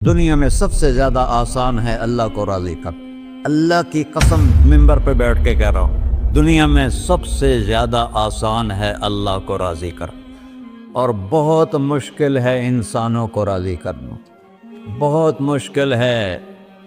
دنیا میں سب سے زیادہ آسان ہے اللہ کو راضی کر۔ اللہ کی قسم منبر پہ بیٹھ کے کہہ رہا ہوں، دنیا میں سب سے زیادہ آسان ہے اللہ کو راضی کر، اور بہت مشکل ہے انسانوں کو راضی کرنا، بہت مشکل ہے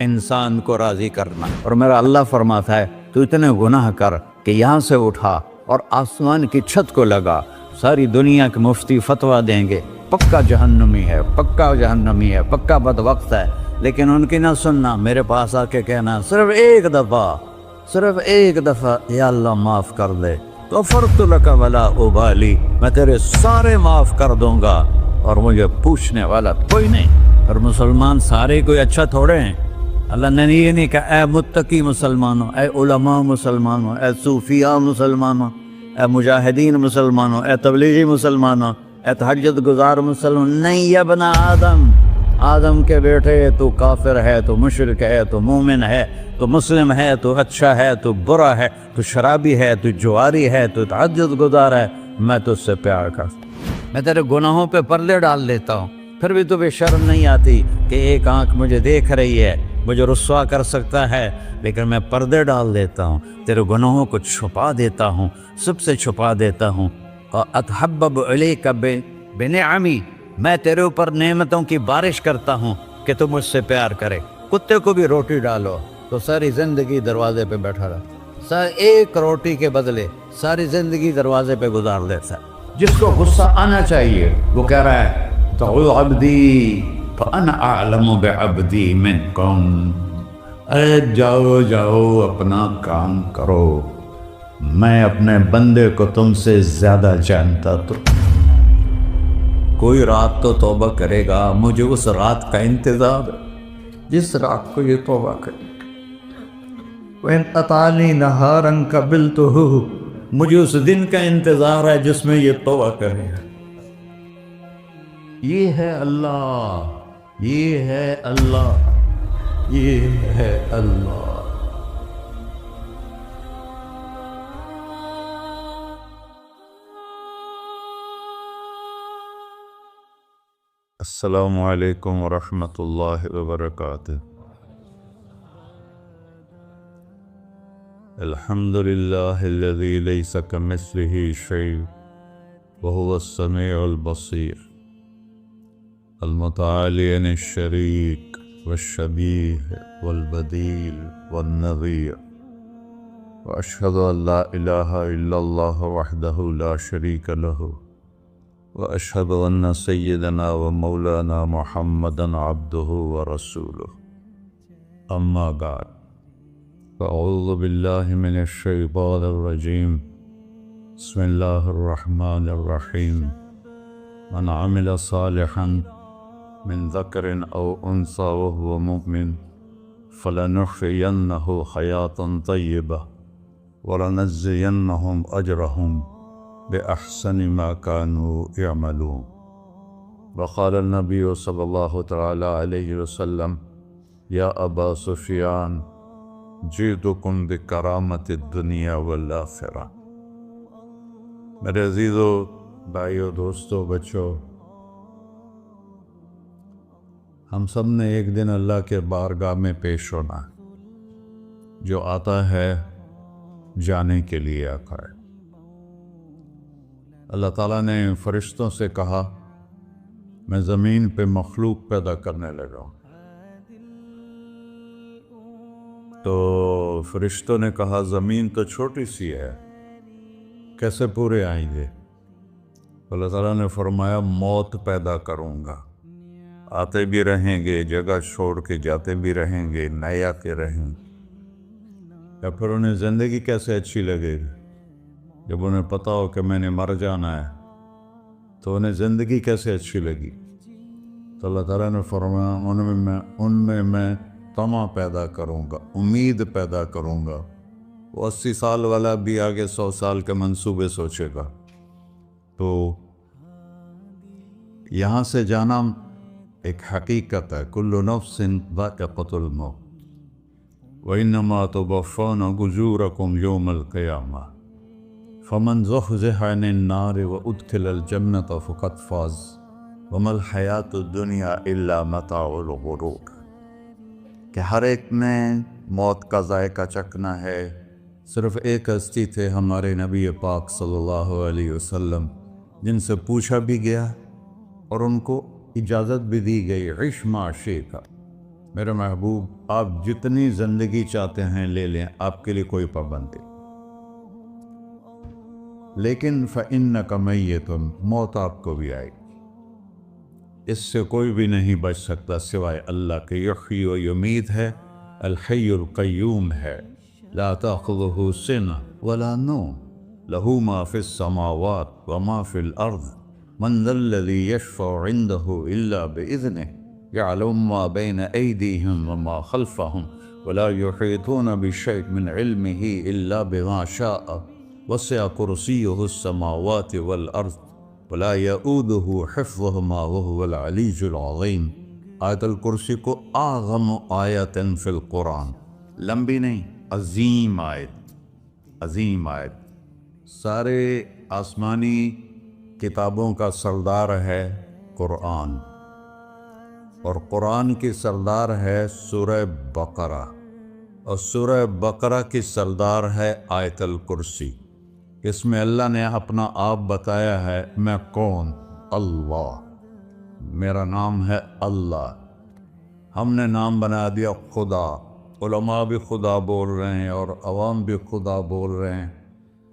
انسان کو راضی کرنا۔ اور میرا اللہ فرماتا ہے تو اتنے گناہ کر کہ یہاں سے اٹھا اور آسمان کی چھت کو لگا، ساری دنیا کے مفتی فتویٰ دیں گے پکا جہنمی ہے، پکا جہنمی ہے، پکا بدبخت ہے، لیکن ان کی نہ سننا، میرے پاس آ کے کہنا صرف ایک دفعہ یا اللہ معاف کر دے، غفرت لک ولا ابالی، میں تیرے سارے معاف کر دوں گا اور مجھے پوچھنے والا کوئی نہیں۔ اور مسلمان سارے کوئی اچھا تھوڑے ہیں، اللہ نے یہ نہیں کہا اے متقی مسلمانوں، اے علماء مسلمانوں، اے صوفیاء مسلمانوں، اے مجاہدین مسلمانوں، اے تبلیغی مسلمانوں، اے تہجد گزار مسلمان، نہیں یا ابن آدم کے بیٹے، تو کافر ہے، تو مشرک ہے، تو مومن ہے، تو مسلم ہے، تو اچھا ہے، تو برا ہے، تو شرابی ہے، تو جواری ہے، تو تہجد گزار ہے، میں تجھ سے پیار کرتا ہوں، میں تیرے گناہوں پہ پردے ڈال دیتا ہوں، پھر بھی تمہیں شرم نہیں آتی کہ ایک آنکھ مجھے دیکھ رہی ہے، مجھے رسوا کر سکتا ہے، لیکن میں پردے ڈال دیتا ہوں، تیرے گناہوں کو چھپا دیتا ہوں، سب سے چھپا دیتا ہوں۔ اتحبب علیک بنعمی، میں تیرے اوپر نعمتوں کی بارش کرتا ہوں کہ تم مجھ سے پیار کرے۔ کتے کو بھی روٹی ڈالو تو ساری زندگی دروازے پہ بیٹھا رہا، ایک روٹی کے بدلے ساری زندگی دروازے پہ گزار دیتا ہے۔ جس کو غصہ آنا چاہیے وہ کہہ رہا ہے تو عبدی فانا اعلم بعبدی منکم، اے جاؤ اپنا کام کرو، میں اپنے بندے کو تم سے زیادہ جانتا۔ تو کوئی رات تو توبہ کرے گا، مجھے اس رات کا انتظار ہے جس رات کو یہ توبہ کرے۔ وَإِنْ أَطَعَنِي نَهَارًا قَبِلْتُهُ، مجھے اس دن کا انتظار ہے جس میں یہ توبہ کرے گا۔ یہ ہے اللہ، یہ ہے اللہ، یہ ہے اللہ۔ السلام علیکم ورحمۃ اللہ وبرکاتہ۔ الحمد للہ الذی لیس کمثلہ شیء وہو السمیع البصیر، المتعالی عن الشریک والشبیہ والبدیل والنظیر، واشہد ان لا الہ الا اللہ وحدہ لا شریک لہ، واشہد ان سیدنا و مولانا محمدا عبدہ ورسولہ، اما بعد، فاعوذ باللہ من الشیطان الرجیم، بسم اللہ الرحمن الرحیم، من عمل صالحا من ذکر او انثی وهو مؤمن فلنحیینہ حیاتا طیبہ ولنجزینہم اجرہم بأحسن ما كانوا يعملون۔ وقال النبی صلی اللہ تعالی علیہ وسلم یا ابا سفیان جئتکم بکرامت الدنیا والآخرہ۔ میرے عزیزو، بھائیو، دوستو، بچوں، ہم سب نے ایک دن اللہ کے بارگاہ میں پیش ہونا ہے۔ جو آتا ہے جانے کے لیے آتا ہے۔ اللہ تعالیٰ نے فرشتوں سے کہا میں زمین پہ مخلوق پیدا کرنے لگا ہوں، تو فرشتوں نے کہا زمین تو چھوٹی سی ہے، کیسے پورے آئیں گے؟ اللہ تعالیٰ نے فرمایا موت پیدا کروں گا، آتے بھی رہیں گے، جگہ چھوڑ کے جاتے بھی رہیں گے، نئے آتے رہیں گے۔ یا پھر انہیں زندگی کیسے اچھی لگے گی؟ جب انہیں پتا ہو کہ میں نے مر جانا ہے تو انہیں زندگی کیسے اچھی لگی؟ تو اللہ تعالیٰ نے فرمایا ان میں میں طمع پیدا کروں گا، امید پیدا کروں گا۔ وہ 80 سال والا بھی آگے 100 سال کے منصوبے سوچے گا۔ تو یہاں سے جانا ایک حقیقت ہے، کل نفس ذائقۃ الموت وانما توفون اجورکم یوم القیامہ، فمن زحزح عن النار وادخل الجنة فقد فاز۔ وما الحیات الدنیا الا متاع الغرور، کہ ہر ایک نے موت کا ذائقہ چکھنا ہے۔ صرف ایک ہستی تھے ہمارے نبی پاک صلی اللہ علیہ وسلم، جن سے پوچھا بھی گیا اور ان کو اجازت بھی دی گئی، عش ما شئت، میرے محبوب آپ جتنی زندگی چاہتے ہیں لے لیں، آپ کے لیے کوئی پابندی، لیکن فإنک میت، موت آپ کو بھی آئے گی، اس سے کوئی بھی نہیں بچ سکتا سوائے اللہ کے۔ یحیی و یمیت ہے، الحی القیوم ہے، لا تأخذہ سنہ ولا نوم، لہ ما فی السماوات وما فی الارض، من ذا الذی یشفع عنده الا بإذنہ، يعلم ما بين أيديهم وما خلفهم ولا يحيطون بشيء من علمه إلا بما شاء، وسع كرسيه السماوات والأرض ولا يؤوده حفظهما وهو العلي العظيم۔ آیت الکرسی کو اعظم آیت فی القرآن، لمبی نہیں، عظیم آیت، عظیم آیت، سارے آسمانی کتابوں کا سردار ہے قرآن، اور قرآن کی سردار ہے سورہ بقرہ، اور سورہ بقرہ کی سردار ہے آیت الکرسی۔ اس میں اللہ نے اپنا آپ بتایا ہے، میں کون؟ اللہ، میرا نام ہے اللہ۔ ہم نے نام بنا دیا خدا، علماء بھی خدا بول رہے ہیں اور عوام بھی خدا بول رہے ہیں۔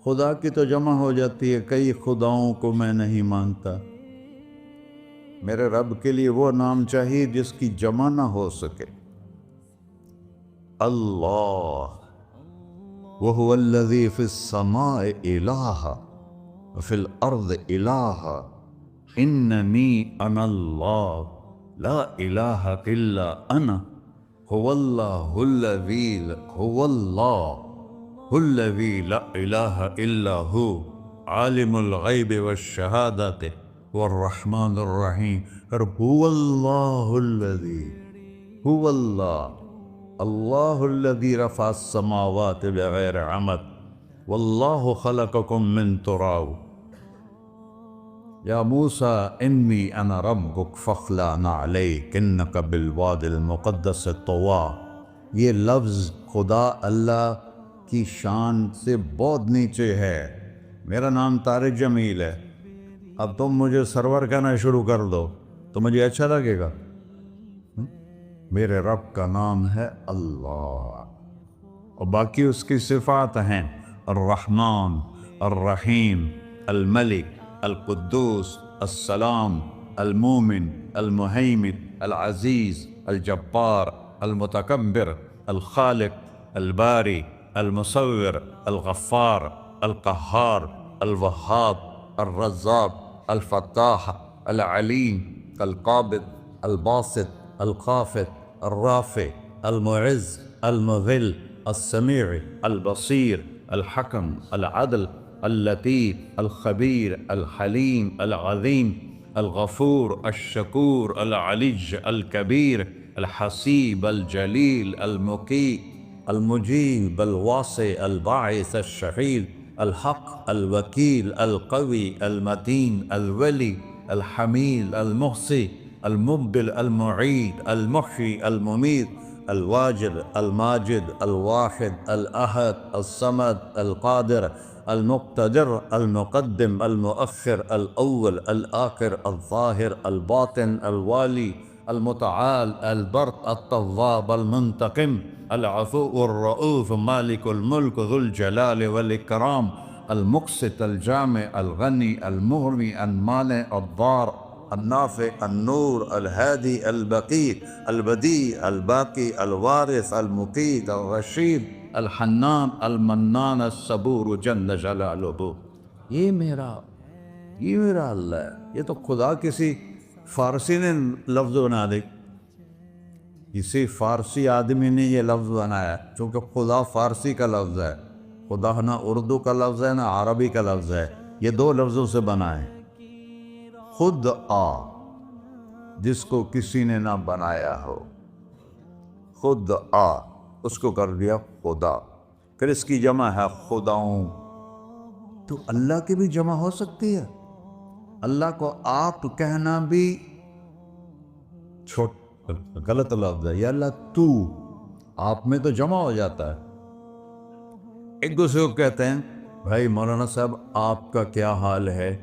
خدا کی تو جمع ہو جاتی ہے، کئی خداؤں کو میں نہیں مانتا، میرے رب کے لیے وہ نام چاہیے جس کی جمع نہ ہو سکے۔ اللہ، وہو الذی فی السماء الہ وفی الارض الہ، اننی انا اللہ لا الہ الا انا، هو اللہ الذی لا الہ الا ہو، عالم الغیب والشہادۃ والرحمن الرحیم۔ اور هو اللہ الذی، هو اللہ، اللہ الذی رفع السماوات بغیر عمد، واللہ خلقکم من تراب، یا موسیٰ انی انا ربک فاخلع نعلیک انک بالوادی المقدس طویٰ۔ یہ لفظ خدا اللہ کی شان سے بہت نیچے ہے۔ میرا نام طارق جمیل ہے، اب تم مجھے سرور کہنا شروع کر دو تو مجھے اچھا لگے گا؟ میرے رب کا نام ہے اللہ، اور باقی اس کی صفات ہیں، الرحمن، الرحیم، الملک، القدوس، السلام، المومن، المہیمن، العزیز، الجبار، المتکبر، الخالق، الباری، المصور، الغفار، القہار، الوہاب، الرزاق، الفتاح، العلیم، القابض، الباسط، الخافض، الرافع، المعز، المذل، السمیع، البصیر، الحکم، العدل، اللطیف، الخبیر، الحلیم، العظیم، الغفور، الشکور، العلی، الکبیر، الحسیب، الجلیل، المقیت، المجیب، الواسع، الباعث، الشہید، الحق، الوکیل، القوی، المتین، الولی، الحمید، المحصی، المبدل، المعید، المحیی، الممیت، الواجد، الماجد، الواحد، الأحد، الصمد، القادر، المقتدر، المقدم، المؤخر، الأول، الآخر، الظاهر، الباطن، الوالي، المتعال، البر، التواب، المنتقم، العفو، الرؤوف، مالك الملك، ذو الجلال والإكرام، المقسط، الجامع، الغني، المغني، المانع، الضار، النافع، النور، الهادي، البقي، البديع، الباقي، الوارث، المقيت، الرشيد، الحنان، المنان، الصبور جل جلالہ۔ یہ میرا اللہ ہے۔ یہ تو خدا کسی فارسی نے لفظ بنا دی، کسی فارسی آدمی نے یہ لفظ بنایا، چونکہ خدا فارسی کا لفظ ہے، خدا نہ اردو کا لفظ ہے نہ عربی کا لفظ ہے، یہ دو لفظوں سے بنا ہے۔ خود آ، جس کو کسی نے نہ بنایا ہو، خود آ، اس کو کر دیا خدا، پھر اس کی جمع ہے خداؤں۔ تو اللہ کی بھی جمع ہو سکتی ہے؟ اللہ کو آپ کہنا بھی چھوٹ غلط لفظ ہے. یا اللہ تو، آپ میں تو جمع ہو جاتا ہے. ایک دوسرے کو کہتے ہیں بھائی مولانا صاحب آپ کا کیا حال ہے.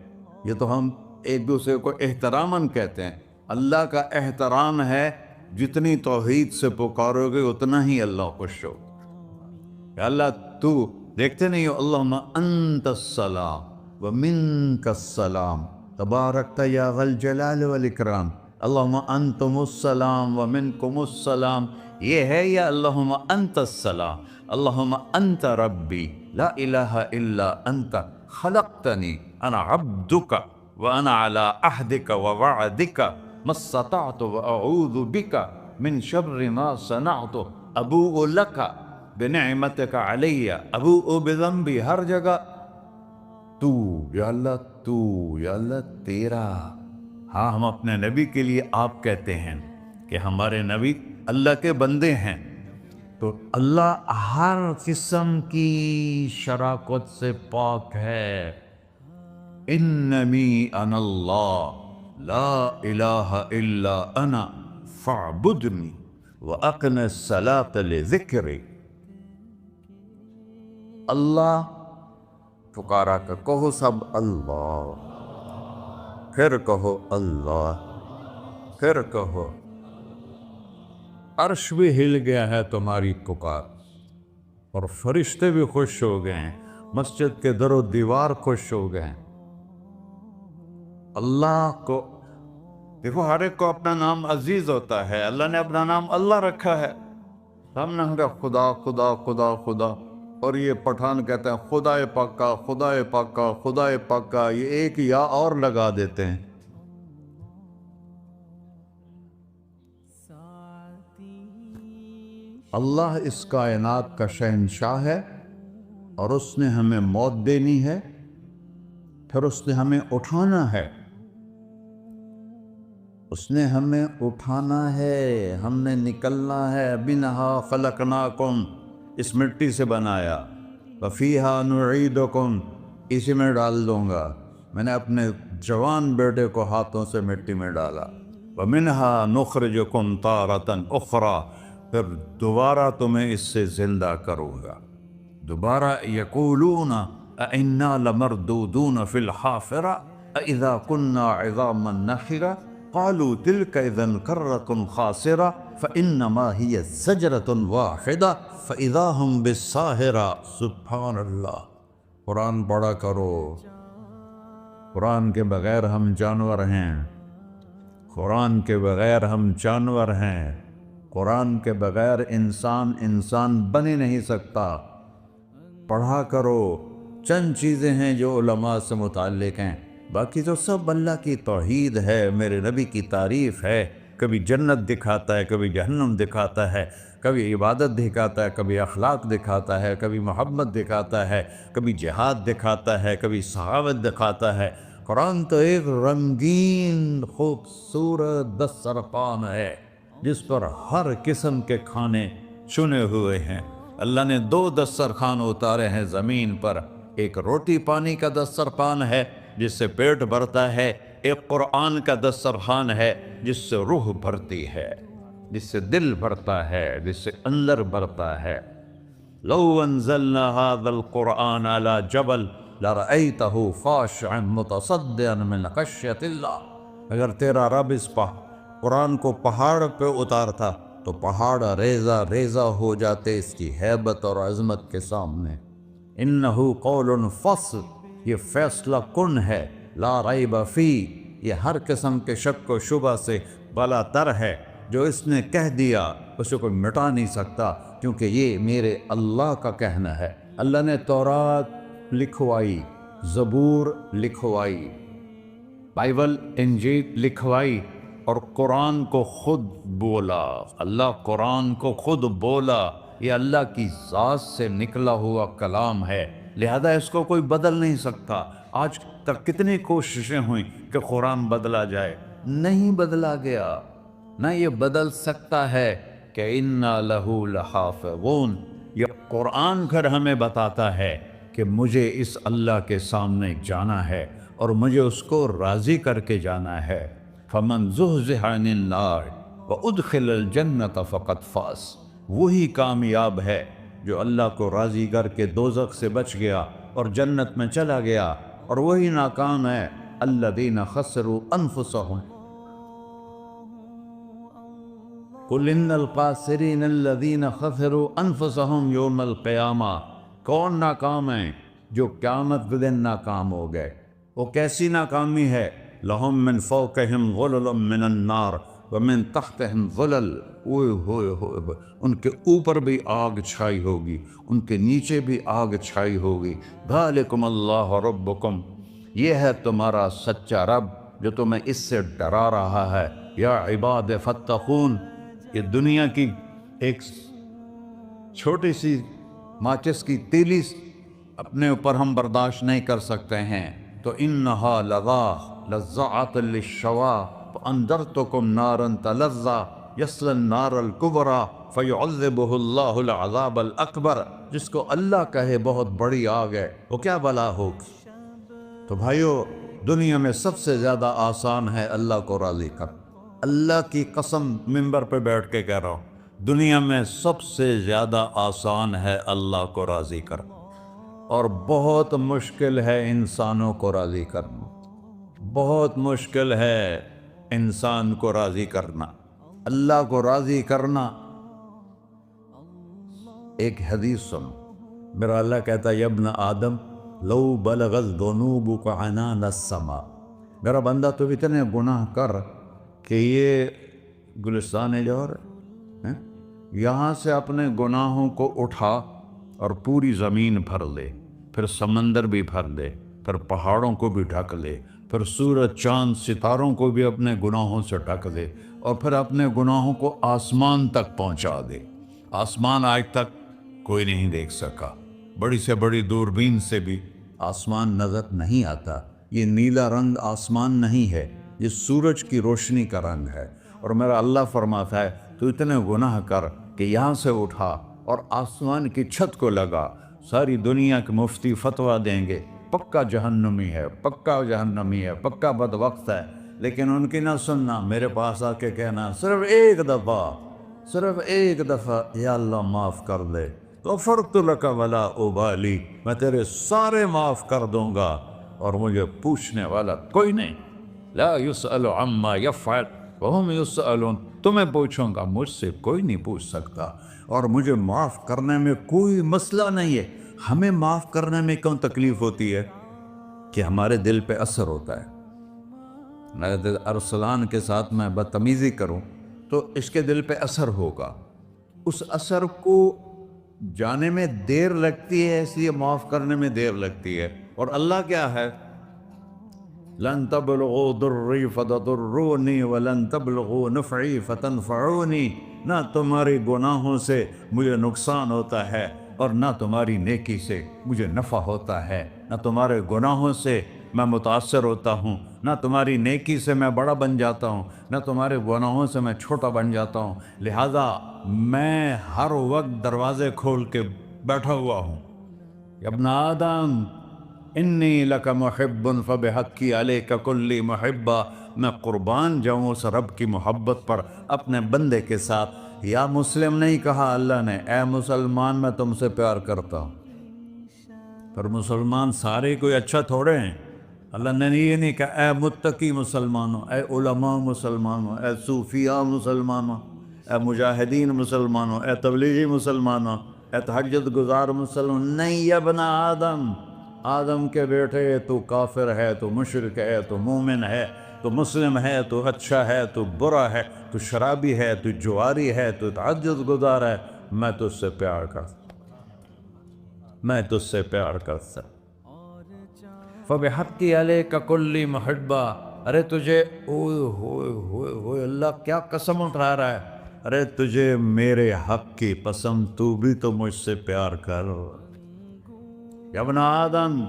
یہ تو ہم ایک دوسرے کو احتراماً کہتے ہیں. اللہ کا احترام ہے جتنی توحید سے پکارو گے اتنا ہی اللہ خوش ہو. کہ اللہ تو، دیکھتے نہیں ہو اللہم انت السلام ومنک السلام تبارکت یا ذا الجلال والاکرام. اللہم انتم السلام ومنکم السلام یہ ہے، یا اللہم انت السلام اللہم انت ربی لا الہ الا انت خلقتنی انا عبدک وانا علی عہدک ووعدک ما استطعت واعوذ بک من شر ما صنعت ابوء لک بنعمتک علی ابوء بذنبی. ہر جگہ تو، یا اللہ تو، یا اللہ تیرا. ہاں ہم اپنے نبی کے لیے آپ کہتے ہیں کہ ہمارے نبی اللہ کے بندے ہیں. تو اللہ ہر قسم کی شراکت سے پاک ہے. اننی انا اللہ لا الہ الا انا فاعبدنی واقم الصلاۃ لذکری. اللہ پکارا کر کہو سب اللہ، پھر کہو اللہ، پھر کہو. عرش بھی ہل گیا ہے تمہاری پکار، اور فرشتے بھی خوش ہو گئے ہیں، مسجد کے در و دیوار خوش ہو گئے ہیں. اللہ کو دیکھو، ہر ایک کو اپنا نام عزیز ہوتا ہے. اللہ نے اپنا نام اللہ رکھا ہے. ہم نے کہا خدا خدا خدا خدا، اور یہ پٹھان کہتے ہیں خدا پاکا خدا پاکا خدا پاکا. یہ ایک یا اور لگا دیتے ہیں. اللہ اس کائنات کا شہنشاہ ہے، اور اس نے ہمیں موت دینی ہے، پھر اس نے ہمیں اٹھانا ہے. اس نے ہمیں اٹھانا ہے، ہم نے نکلنا ہے. منہا خلقناکم، اس مٹی سے بنایا. وفیہا نعیدکم، اسی میں ڈال دوں گا. میں نے اپنے جوان بیٹے کو ہاتھوں سے مٹی میں ڈالا. ومنہا نخرجکم تارۃ اخری، پھر دوبارہ تمہیں اس سے زندہ کروں گا. دوبارہ یقولون اَإِنَّا لَمَرْدُودُونَ فِي الْحَافِرَةِ أَإِذَا كُنَّا عِظَامًا نَخِرَةً قَالُوا تِلْكَ إِذًا كَرَّةٌ خَاسِرَةٌ فَإِنَّمَا هِيَ زَجْرَةٌ وَاحِدَةٌ فَإِذَا هُمْ بِالسَّاهِرَةِ. سبحان اللہ. قرآن پڑھا کرو. قرآن کے بغیر ہم جانور ہیں. قرآن کے بغیر ہم جانور ہیں. قرآن کے بغیر انسان بن ہی نہیں سکتا. پڑھا کرو. چند چیزیں ہیں جو علماء سے متعلق ہیں، باقی تو سب اللہ کی توحید ہے، میرے نبی کی تعریف ہے. کبھی جنت دکھاتا ہے، کبھی جہنم دکھاتا ہے، کبھی عبادت دکھاتا ہے، کبھی اخلاق دکھاتا ہے، کبھی محبت دکھاتا ہے، کبھی جہاد دکھاتا ہے، کبھی سخاوت دکھاتا ہے. قرآن تو ایک رنگین خوبصورت دسترخوان ہے جس پر ہر قسم کے کھانے چنے ہوئے ہیں. اللہ نے 2 دسترخوان اتارے ہیں زمین پر. ایک روٹی پانی کا دسترخوان ہے جس سے پیٹ بھرتا ہے، ایک قرآن کا دسترخوان ہے جس سے روح بھرتی ہے، جس سے دل بھرتا ہے، جس سے اندر بھرتا ہے. لو انزلنا هذا القرآن على جبل لرأيته خاشعا متصدعا من خشية الله. اگر تیرا رب اس قرآن کو پہاڑ پہ اتارتا تو پہاڑ ریزہ ریزہ ہو جاتے اس کی ہیبت اور عظمت کے سامنے. انہو قول فصل، یہ فیصلہ کن ہے. لا ریب فی، یہ ہر قسم کے شک و شبہ سے بلا تر ہے. جو اس نے کہہ دیا اسے کوئی مٹا نہیں سکتا، کیونکہ یہ میرے اللہ کا کہنا ہے. اللہ نے تورات لکھوائی، زبور لکھوائی، بائبل انجیل لکھوائی، اور قرآن کو خود بولا. اللہ قرآن کو خود بولا. یہ اللہ کی ذات سے نکلا ہوا کلام ہے، لہذا اس کو کوئی بدل نہیں سکتا. آج تک کتنی کوششیں ہوئیں کہ قرآن بدلا جائے، نہیں بدلا گیا. نہ یہ بدل سکتا ہے کہ اِنَّا لَهُ لَحَافِظُونَ. یہ قرآن پھر ہمیں بتاتا ہے کہ مجھے اس اللہ کے سامنے جانا ہے، اور مجھے اس کو راضی کر کے جانا ہے۔ فمن زحزح عن النار وادخل الجنۃ فقد فاز، وہی کامیاب ہے جو اللہ کو راضی کر کے دوزخ سے بچ گیا اور جنت میں چلا گیا، اور وہی ناکام ہے الذین خسروا انفسهم قل ان الخاسرین الذین خسروا انفسهم یوم القیامہ۔ کون ناکام ہیں؟ جو قیامت کے دن ناکام ہو گئے۔ وہ کیسی ناکامی ہے؟ لہم من فوقہم غلل من النار ومن تحتہم غلل، اوئے ہوئے ہوئے، ان کے اوپر بھی آگ چھائی ہوگی، ان کے نیچے بھی آگ چھائی ہوگی۔ ذالکم اللہ ربکم، یہ ہے تمہارا سچا رب جو تمہیں اس سے ڈرا رہا ہے۔ یا عباد فاتقون، یہ دنیا کی ایک چھوٹی سی ماچس کی تیلی اپنے اوپر ہم برداشت نہیں کر سکتے ہیں، تو انہا لظا لزعۃ للشوا فانذرتکم نارا تلظی یصلی النار الکبری فیعذبہ اللہ العذاب الاکبر۔ جس کو اللہ کہے بہت بڑی آگ ہے، وہ کیا بلا ہوگی؟ تو بھائیو، دنیا میں سب سے زیادہ آسان ہے اللہ کو راضی کر۔ اللہ کی قسم منبر پہ بیٹھ کے کہہ رہا ہوں، دنیا میں سب سے زیادہ آسان ہے اللہ کو راضی کر، اور بہت مشکل ہے انسانوں کو راضی کرنا، بہت مشکل ہے انسان کو راضی کرنا۔ اللہ کو راضی کرنا، ایک حدیث سنو، میرا اللہ کہتا ہے یا ابن آدم لو بلغت ذنوبک عنان السماء، میرا بندہ تو اتنے گناہ کر کہ یہ گلستان جوہر ہے، یہاں سے اپنے گناہوں کو اٹھا اور پوری زمین بھر لے، پھر سمندر بھی بھر لے، پھر پہاڑوں کو بھی ڈھک لے، پھر سورج چاند ستاروں کو بھی اپنے گناہوں سے ڈھک دے، اور پھر اپنے گناہوں کو آسمان تک پہنچا دے۔ آسمان آج تک کوئی نہیں دیکھ سکا، بڑی سے بڑی دوربین سے بھی آسمان نظر نہیں آتا۔ یہ نیلا رنگ آسمان نہیں ہے، یہ سورج کی روشنی کا رنگ ہے۔ اور میرا اللہ فرماتا ہے تو اتنے گناہ کر کہ یہاں سے اٹھا اور آسمان کی چھت کو لگا، ساری دنیا کے مفتی فتویٰ دیں گے پکا جہنمی ہے، پکا جہنمی ہے، پکا بدبخت ہے، لیکن ان کی نہ سننا، میرے پاس آ کے کہنا صرف ایک دفعہ یا اللہ معاف کر دے، غفرت لک ولا ابالی، میں تیرے سارے معاف کر دوں گا اور مجھے پوچھنے والا کوئی نہیں۔ لا یسأل عما یفعل وہم یسألون، تمہیں پوچھوں گا، مجھ سے کوئی نہیں پوچھ سکتا، اور مجھے معاف کرنے میں کوئی مسئلہ نہیں ہے۔ ہمیں معاف کرنے میں کیوں تکلیف ہوتی ہے؟ کہ ہمارے دل پہ اثر ہوتا ہے۔ میں ارسلان کے ساتھ میں بدتمیزی کروں تو اس کے دل پہ اثر ہوگا، اس اثر کو جانے میں دیر لگتی ہے، اس لیے معاف کرنے میں دیر لگتی ہے۔ اور اللہ کیا ہے؟ لن تبلغوا ضری فتضرونی ولن تبلغوا نفعی فتنفعونی، نہ تمہاری گناہوں سے مجھے نقصان ہوتا ہے اور نہ تمہاری نیکی سے مجھے نفع ہوتا ہے، نہ تمہارے گناہوں سے میں متاثر ہوتا ہوں، نہ تمہاری نیکی سے میں بڑا بن جاتا ہوں، نہ تمہارے گناہوں سے میں چھوٹا بن جاتا ہوں، لہذا میں ہر وقت دروازے کھول کے بیٹھا ہوا ہوں۔ یا ابن آدم انی لک محب فبحقی علیک کلی محبہ، میں قربان جاؤں اس رب کی محبت پر اپنے بندے کے ساتھ۔ یا مسلم نہیں کہا اللہ نے، اے مسلمان میں تم سے پیار کرتا ہوں۔ پر مسلمان سارے کوئی اچھا تھوڑے ہیں، اللہ نے یہ نہیں کہا اے متقی مسلمانوں، اے علماء مسلمانوں، اے صوفیاء مسلمانوں، اے مجاہدین مسلمانوں، اے تبلیغی مسلمانوں، اے تہجد گزار مسلمان، نہیں یا ابن آدم، آدم کے بیٹے، تو کافر ہے، تو مشرک ہے، تو مومن ہے، تو مسلم ہے، تو اچھا ہے، تو برا ہے، تو شرابی ہے، تو جواری ہے، تو تہجد گزار ہے، میں تجھ سے پیار کرتا، میں تجھ سے پیار کرتا۔ فبحقی علیک کلی محبہ، ارے تجھے اوئے ہوئے ہوئے ہوئے، اللہ کیا قسم اٹھا رہا ہے، ارے تجھے میرے حق کی قسم، تو بھی تو مجھ سے پیار کر۔ یا ابن آدم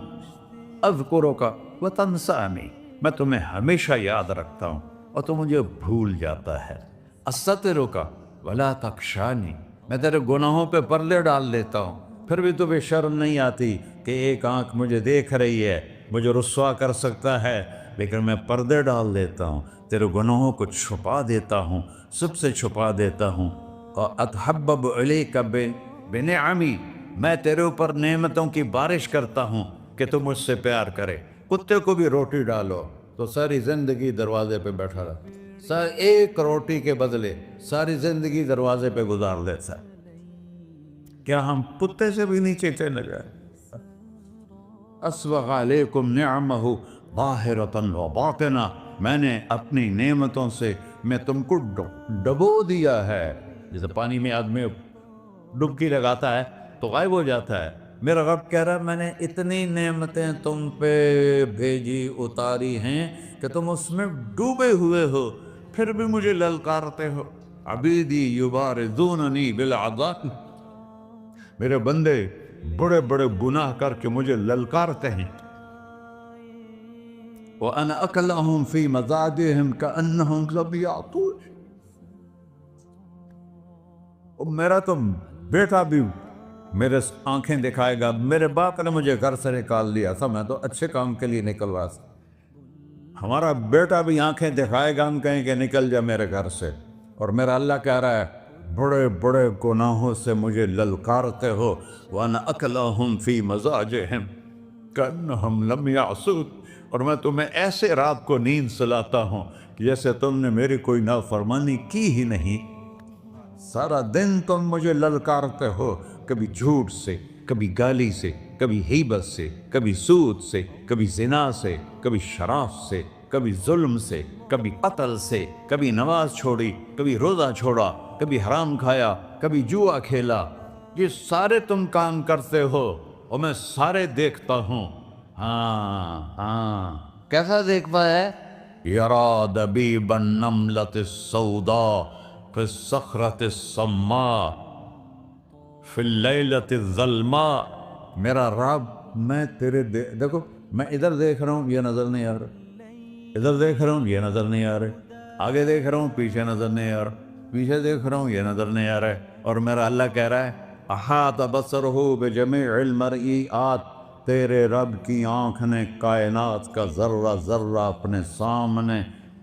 اذکرک وتنسانی، میں تمہیں ہمیشہ یاد رکھتا ہوں اور تو مجھے بھول جاتا ہے۔ استترک ولا تخشانی، میں تیرے گناہوں پہ پردے ڈال لیتا ہوں، پھر بھی تمہیں شرم نہیں آتی کہ ایک آنکھ مجھے دیکھ رہی ہے مجھے رسوا کر سکتا ہے، لیکن میں پردے ڈال دیتا ہوں، تیرے گناہوں کو چھپا دیتا ہوں، سب سے چھپا دیتا ہوں۔ اور اتحبب علیک بنعمی، میں تیرے اوپر نعمتوں کی بارش کرتا ہوں کہ تم مجھ سے پیار کرے۔ کتے کو بھی روٹی ڈالو تو ساری زندگی دروازے پہ بیٹھا رہا، ایک روٹی کے بدلے ساری زندگی دروازے پہ گزار دیتا ہے۔ کیا ہم کتے سے بھی نیچے چلے گئے؟ اسبغ علیکم نعمہ ظاہرۃ و باطنہ، میں نے اپنی نعمتوں سے میں تم کو ڈبو دیا ہے۔ جیسے پانی میں آدمی ڈبکی لگاتا ہے تو غائب ہو جاتا ہے، میرا رب کہہ رہا ہے میں نے اتنی نعمتیں تم پہ بھیجی اتاری ہیں کہ تم اس میں ڈوبے ہوئے ہو، پھر بھی مجھے للکارتے ہو۔ عبیدی یبارزوننی بالعذاب، میرے بندے بڑے بڑے گناہ کر کے مجھے للکارتے ہیں۔ وَأَنَا أَكْلَهُمْ فِي مَزَاجِهِمْ كَأَنَّهُمْ لَمْ يَعْطُونِ، میرا تو بیٹا بھی میرے آنکھیں دکھائے گا، میرے باپ نے مجھے گھر سے نکال دیا تھا، میں تو اچھے کام کے لیے نکل رہا تھا، ہمارا بیٹا بھی آنکھیں دکھائے گا، ہم کہیں کہ نکل جا میرے گھر سے، اور میرا اللہ کہہ رہا ہے بڑے بڑے گناہوں سے مجھے للکارتے ہو۔ وَأَنَا أَكْلَهُمْ فِي مَزَاجِهِمْ كَأَنَّهُمْ لَمْ يَعْصُونِ، اور میں تمہیں ایسے رات کو نیند سلاتا ہوں کہ جیسے تم نے میری کوئی نافرمانی کی ہی نہیں۔ سارا دن تم مجھے للکارتے ہو، کبھی جھوٹ سے، کبھی گالی سے، کبھی غیبت سے، کبھی سود سے، کبھی زنا سے، کبھی شراب سے، کبھی ظلم سے، کبھی قتل سے، کبھی نماز چھوڑی، کبھی روزہ چھوڑا، کبھی حرام کھایا، کبھی جوا کھیلا۔ یہ سارے تم کام کرتے ہو اور میں سارے دیکھتا ہوں۔ ہاں کیسا دیکھتا ہے؟ یرا دبیب النملۃ السوداء فی الصخرۃ الصماء فی اللیلۃ الظلماء، میرا رب میں تیرے دیکھو، میں ادھر دیکھ رہا ہوں یہ نظر نہیں آ رہا، ادھر دیکھ رہا ہوں یہ نظر نہیں آ رہا، آگے دیکھ رہا ہوں پیچھے نظر نہیں آ رہا، پیچھے دیکھ رہا ہوں یہ نظر نہیں آ رہا ہے، اور میرا اللہ کہہ رہا ہے احاط بصرہ بجمیع المرئیات، تیرے رب کی آنکھ نے کائنات کا ذرہ ذرہ اپنے سامنے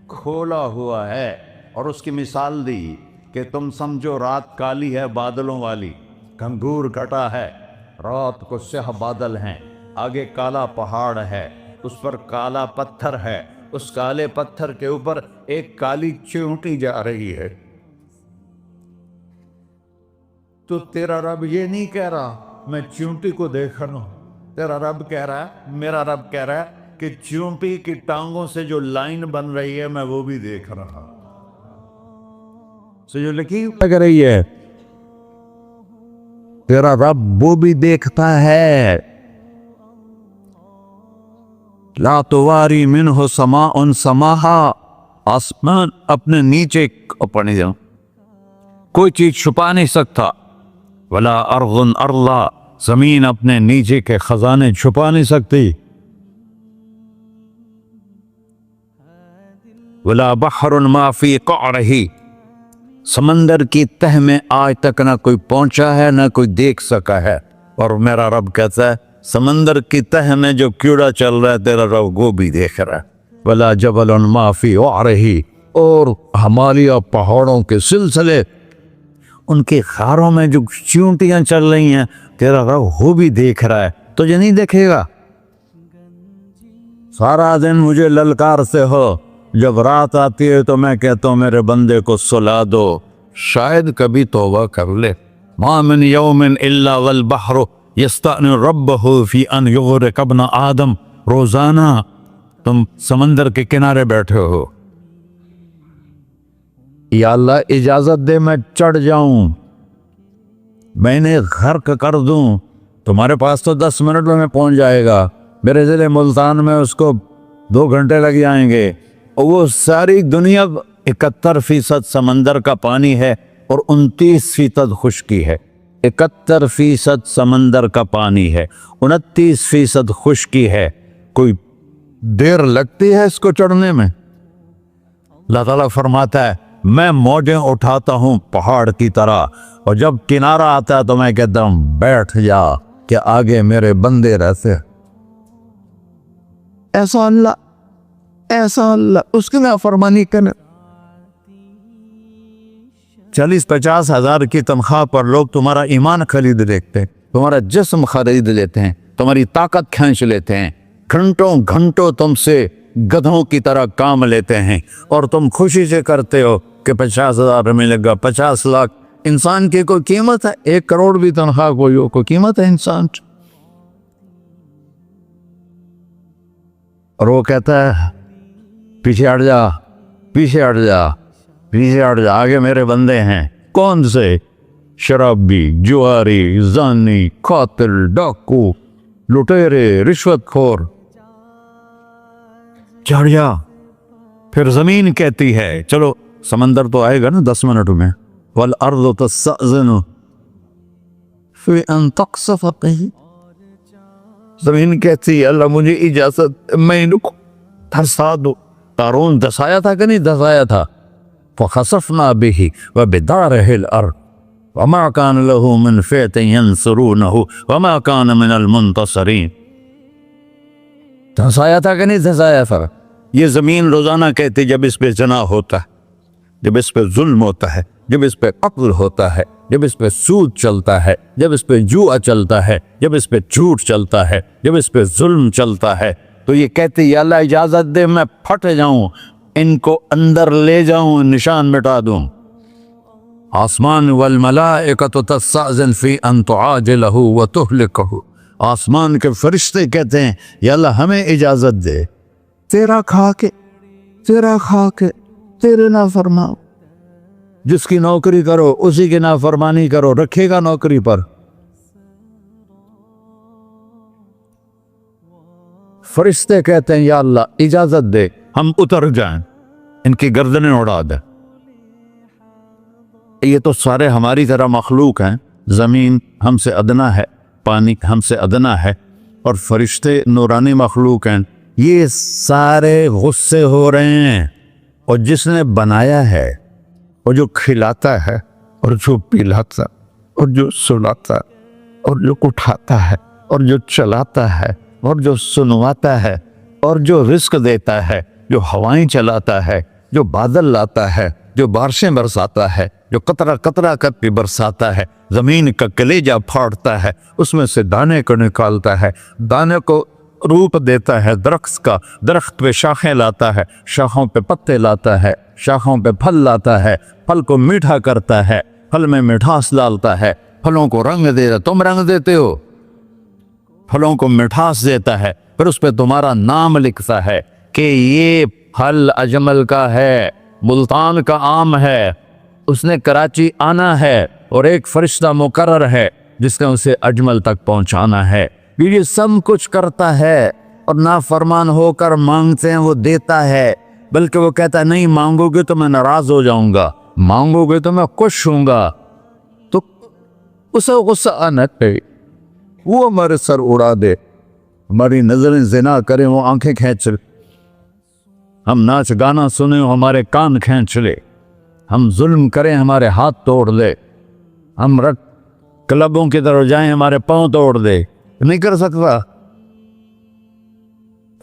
کھولا ہوا ہے۔ اور اس کی مثال دی کہ تم سمجھو رات کالی ہے بادلوں والی، گھنگور گھٹا ہے، رات کو سیاہ بادل ہیں، آگے کالا پہاڑ ہے، اس پر کالا پتھر ہے، اس کالے پتھر کے اوپر ایک کالی چیونٹی جا رہی ہے۔ تو تیرا رب یہ نہیں کہہ رہا میں چیونٹی کو دیکھ رہا ہوں، تیرا رب کہہ رہا ہے، میرا رب کہہ رہا ہے کہ چیونٹی کی ٹانگوں سے جو لائن بن رہی ہے میں وہ بھی دیکھ رہا ہوں، جو لکیر لگ رہی ہے تیرا رب وہ بھی دیکھتا ہے۔ لا تواری منہ سماء سماہا، آسمان اپنے نیچے اپنے کوئی چیز چھپا نہیں سکتا، ولا ارض ارضا، زمین اپنے نیچے کے خزانے چھپا نہیں سکتی، ولا بحر ما فی قعرہ، سمندر کی تہ میں آج تک نہ کوئی پہنچا ہے نہ کوئی دیکھ سکا ہے، اور میرا رب کہتا ہے سمندر کی تہ میں جو کیڑا چل رہا ہے تیرا رب وہ بھی دیکھ رہا ہے، ولا جبل ما فی وعرہ، اور ہمالیہ پہاڑوں کے سلسلے ان کے خاروں میں جو چیونٹیاں چل رہی ہیں تیرا رب وہ بھی دیکھ رہا ہے، تجھے نہیں دیکھے گا؟ سارا دن مجھے للکارتے ہو، جب رات آتی ہے تو میں کہتا ہوں میرے بندے کو سلا دو، شاید کبھی توبہ کر لے۔ ما من یوم الا والبحر یستأذن ربہ فی ان یغرق ابن آدم، روزانہ تم سمندر کے کنارے بیٹھے ہو، یا اللہ اجازت دے میں چڑھ جاؤں، میں نے غرق کر دوں، تمہارے پاس تو 10 منٹ میں پہنچ جائے گا، میرے ضلع ملتان میں اس کو 2 گھنٹے لگ جائیں گے، اور وہ ساری دنیا 71% سمندر کا پانی ہے اور 29% خشکی ہے، 71% سمندر کا پانی ہے، 29% خشکی ہے، کوئی دیر لگتی ہے اس کو چڑھنے میں؟ اللہ تعالیٰ فرماتا ہے میں موجیں اٹھاتا ہوں پہاڑ کی طرح، اور جب کنارہ آتا ہے تو میں کہتا ہوں بیٹھ جا کہ آگے میرے بندے رہتے۔ ایسا اللہ اس کی نافرمانی کرنا. 40-50 ہزار کی تنخواہ پر لوگ تمہارا ایمان خرید لیتے ہیں, تمہارا جسم خرید لیتے ہیں, تمہاری طاقت کھینچ لیتے ہیں, گھنٹوں تم سے گدھوں کی طرح کام لیتے ہیں, اور تم خوشی سے کرتے ہو کہ 50,000 ملے گا, 50 لاکھ. انسان کی کوئی قیمت ہے؟ 1 کروڑ بھی تنخواہ کوئی قیمت ہے انسان؟ اور وہ کہتا ہے پیچھے ہٹ جا, آگے میرے بندے ہیں. کون سے؟ شرابی, جواری, زانی, قاتل, ڈاکو, لٹیرے, رشوت خور. چڑھ جا. پھر زمین کہتی ہے, چلو سمندر تو آئے گا نا 10 منٹ میں. والارض تستأذن فی ان تقصف به. زمین کہتی ہے اللہ مجھے اجازت, میں ان کو دھسا دو. قارون دھسایا تھا کہ نہیں دھسایا تھا؟ فخسفنا به وبداره الارض وما كان له من فئة ينصرونه وما كان من المنتصرين. دھسایا تھا کہ نہیں دھسایا تھا؟ یہ زمین روزانہ کہتی جب اس پہ زنا ہوتا ہے, جب اس پہ ظلم ہوتا ہے, جب اس پہ قتل ہوتا ہے, جب اس پہ سود چلتا ہے, جب اس پہ جوا چلتا ہے, جب اس پہ جھوٹ چلتا ہے, جب اس پہ ظلم چلتا ہے, تو یہ کہتے یا اللہ اجازت دے میں پھٹ جاؤں, ان کو اندر لے جاؤں, نشان مٹا دوں. آسمان والملائکۃ تستأذن فی ان تعاجلہ وتہلکہ. آسمان کے فرشتے کہتے ہیں یا اللہ ہمیں اجازت دے, تیرا کھا کے تیرے نافرماؤ. جس کی نوکری کرو اسی کی نافرمانی کرو, رکھے گا نوکری پر. فرشتے کہتے ہیں یا اللہ اجازت دے ہم اتر جائیں, ان کی گردنیں اڑا دیں. یہ تو سارے ہماری طرح مخلوق ہیں. زمین ہم سے ادنا ہے, پانی ہم سے ادنا ہے, اور فرشتے نورانی مخلوق ہیں. یہ سارے غصے ہو رہے ہیں, اور جس نے بنایا ہے, اور جو کھلاتا ہے, اور جو پلاتا, اور جو سلاتا, اور جو اٹھاتا ہے, اور جو چلاتا ہے, اور جو سنواتا ہے, اور جو رزق دیتا ہے, جو ہوائیں چلاتا ہے, جو بادل لاتا ہے, جو بارشیں برساتا ہے, جو قطرہ قطرہ کر کے برساتا ہے, زمین کا کلیجہ پھاڑتا ہے, اس میں سے دانے کو نکالتا ہے, دانے کو روپ دیتا ہے درخت کا, درخت پہ شاخیں لاتا ہے, شاخوں پہ پتے لاتا ہے, شاخوں پہ پھل لاتا ہے, پھل کو میٹھا کرتا ہے, پھل میں مٹھاس ڈالتا ہے, پھلوں کو رنگ دیتا. تم رنگ دیتے ہو, پھلوں کو مٹھاس دیتا ہے, پھر اس پہ تمہارا نام لکھتا ہے کہ یہ پھل اجمل کا ہے, ملتان کا آم ہے, اس نے کراچی آنا ہے, اور ایک فرشتہ مقرر ہے جس نے اسے اجمل تک پہنچانا ہے. یہ سب کچھ کرتا ہے, اور نافرمان ہو کر مانگتے ہیں وہ دیتا ہے, بلکہ وہ کہتا ہے نہیں مانگو گے تو میں ناراض ہو جاؤں گا, مانگو گے تو میں خوش ہوں گا. تو اسے غصہ آنا چاہیے, وہ ہمارے سر اڑا دے, ہماری نظریں زنا کریں وہ آنکھیں کھینچ لے, ہم ناچ گانا سنیں ہمارے کان کھینچ لے, ہم ظلم کریں ہمارے ہاتھ توڑ دے, ہم رٹ کلبوں کی طرف جائیں ہمارے پاؤں توڑ دے. نہیں کر سکتا.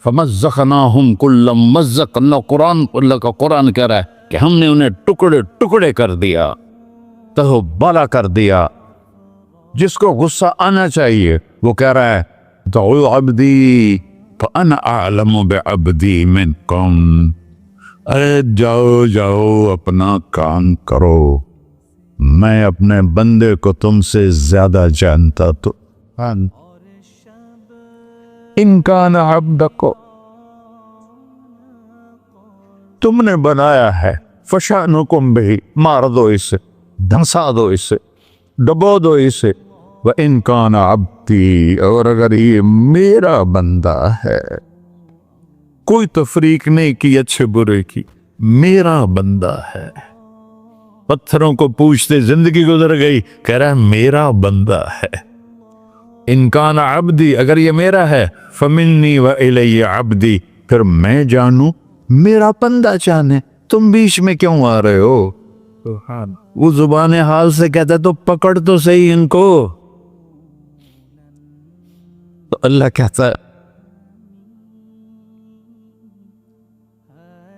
فمزقناہم کل ممزق. اللہ کا قرآن کہہ رہا ہے کہ ہم نے انہیں ٹکڑے ٹکڑے کر دیا, تہو بالا کر دیا. جس کو غصہ آنا چاہیے وہ کہہ رہا ہے دعو عبدی فانا اعلم بعبدی منکم. ارے جاؤ اپنا کام کرو, میں اپنے بندے کو تم سے زیادہ جانتا. تو ان کان عبدک, تم نے بنایا ہے, فشانکم بہ, مار دو اسے, دھنسا دو اسے, ڈبو دو اسے. وَإِن كَانَ عَبْدِي, اور اگر یہ میرا بندہ ہے, کوئی تفریق نہیں کی اچھے برے کی, میرا بندہ ہے. پتھروں کو پوچھتے زندگی گزر گئی, کہہ رہا ہے میرا بندہ ہے. ان کان عبدی, اگر یہ میرا ہے, فمنی والی عبدی, پھر میں جانوں میرا بندہ جانے, تم بیچ میں کیوں آ رہے ہو؟ وہ زبان حال سے کہتا ہے تو پکڑ تو صحیح ان کو. تو اللہ کہتا ہے